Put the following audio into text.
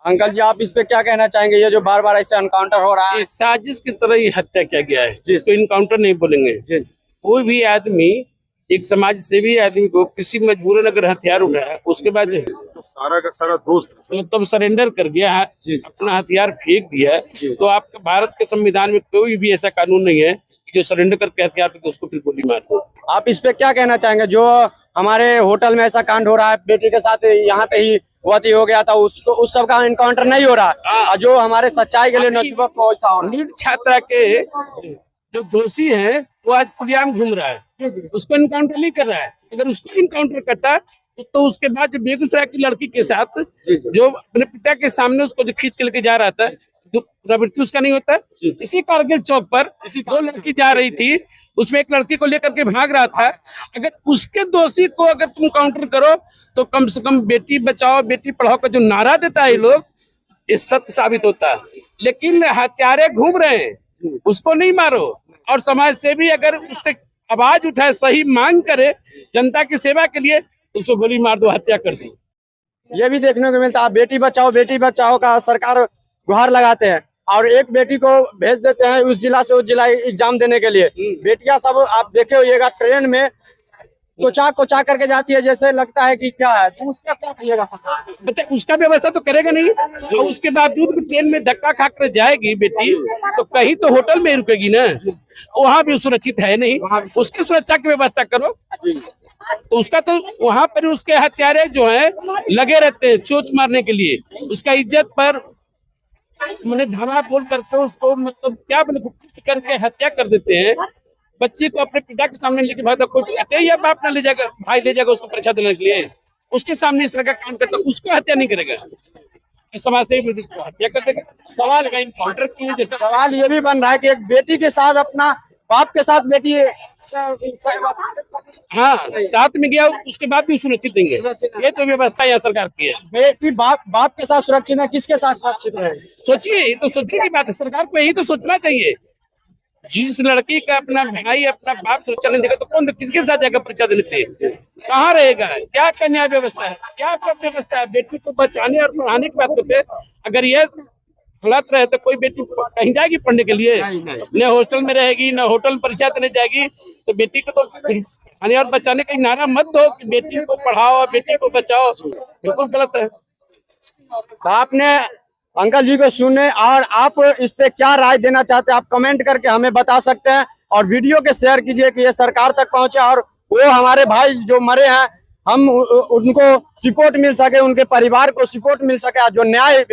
Uncle जी, आप इस पे क्या कहना चाहेंगे? ये जो बार बार ऐसे एनकाउंटर हो रहा है, इस साजिश की तरह ही हत्या किया गया है, जिसको इनकाउंटर नहीं बोलेंगे। कोई भी आदमी, एक समाज सेवी आदमी को किसी मजबूरन अगर हथियार उठाया, उसके बाद तो सारा का सारा दोस्त मतलब सरेंडर कर गया, अपना हथियार फेंक दिया, तो आपके भारत के संविधान में कोई भी ऐसा कानून नहीं है कि जो सरेंडर करके हथियार पे उसको फिर गोली मार दो। आप इस पे क्या कहना चाहेंगे? जो हमारे होटल में ऐसा कांड हो रहा है, बेटी के साथ यहाँ पे ही वती हो गया था, उसको उस सब का इनकाउंटर नहीं हो रहा है, और जो हमारे सच्चाई के लिए नौजुवक को ऐसा हो रहा है। नीट छात्रा के जो दोषी है वो आज खुलेआम घूम रहा है, उसको इनकाउंटर नहीं कर रहा है। अगर उसको इनकाउंटर करता तो उसके बाद जो बेगूसराय की लड़की के साथ जो अपने पिता के सामने उसको जो खींच के लेके जा रहा था, तो प्रवृत्ति उसका नहीं होता। इसी कारगिल चौक पर दो लड़की जा रही थी, उसमें एक लड़की को लेकर के भाग रहा था। अगर उसके दोषी को अगर तुम काउंटर करो तो कम से कम बेटी बचाओ बेटी पढ़ाओ का जो नारा देता है लोग, ये सत्य साबित होता है। लेकिन हत्यारे घूम रहे हैं, उसको नहीं मारो। और समाज से भी अगर उससे आवाज उठाए, सही मांग करे जनता की सेवा के लिए, तो उसको गोली मार दो, हत्या कर दो। ये भी देखने को मिलता है, बेटी बचाओ का सरकार गुहार लगाते हैं और एक बेटी को भेज देते हैं उस जिला से उस जिला एग्जाम देने के लिए। बेटियां सब आप देखे होइएगा ट्रेन में कोचा करके जाती है, जैसे लगता है कि क्या है। तो उसका क्या कहिएगा सरकार? बता, उसका व्यवस्था तो करेगा नहीं, और उसके बावजूद भी ट्रेन में धक्का खाकर जाएगी बेटी, तो कहीं तो होटल में रुकेगी ना, वहाँ भी सुरक्षित है नहीं। उसकी सुरक्षा की व्यवस्था करो। तो उसका तो वहाँ पर उसके हत्यारे जो है लगे रहते हैं चोट मारने के लिए, उसका इज्जत पर मैंने धावा बोल करके उसको मतलब क्या करके हत्या कर देते हैं। बच्ची को अपने पिता के सामने लेके भागता, कोई या बाप ना ले जाएगा, भाई ले जाएगा उसको परीक्षा देने के लिए, उसके सामने इस तरह का काम करता, उसको हत्या नहीं करेगा, समाज से हत्या कर देगा। सवाल का इनकाउंटर किए, जैसे सवाल ये भी बन रहा है कि एक बेटी के साथ अपना बाप के साथ बेटी हाँ साथ में गया, उसके बाद भी सुरक्षित देंगे। ये तो व्यवस्था यहाँ सरकार की है। बेटी बाप के साथ सुरक्षित है, किसके साथ सुरक्षित है? सोचिए, ये तो सोचने की बात है, सरकार को यही तो सोचना चाहिए। जिस लड़की का अपना भाई अपना बाप सुरक्षा नहीं देगा तो कौन किसके साथ जाकर परीक्षा देने के लिए कहाँ रहेगा? क्या कन्या व्यवस्था है, क्या व्यवस्था है? बेटी को बचाने और पढ़ाने की बात करते, अगर ये गलत रहे तो कोई बेटी कहीं जाएगी पढ़ने के लिए? न हॉस्टल में रहेगी, न होटल में परीक्षा देने जाएगी। तो बेटी को तो पढ़ाने और बचाने का नारा मत दो कि बेटी को पढ़ाओ बेटी को बचाओ, बिल्कुल गलत है। तो आपने अंकल जी को सुने, और आप इस पे क्या राय देना चाहते हैं आप कमेंट करके हमें बता सकते हैं, और वीडियो के शेयर कीजिए कि ये सरकार तक पहुंचे और वो हमारे भाई जो मरे हैं हम उनको सपोर्ट मिल सके, उनके परिवार को सपोर्ट मिल सके, जो न्याय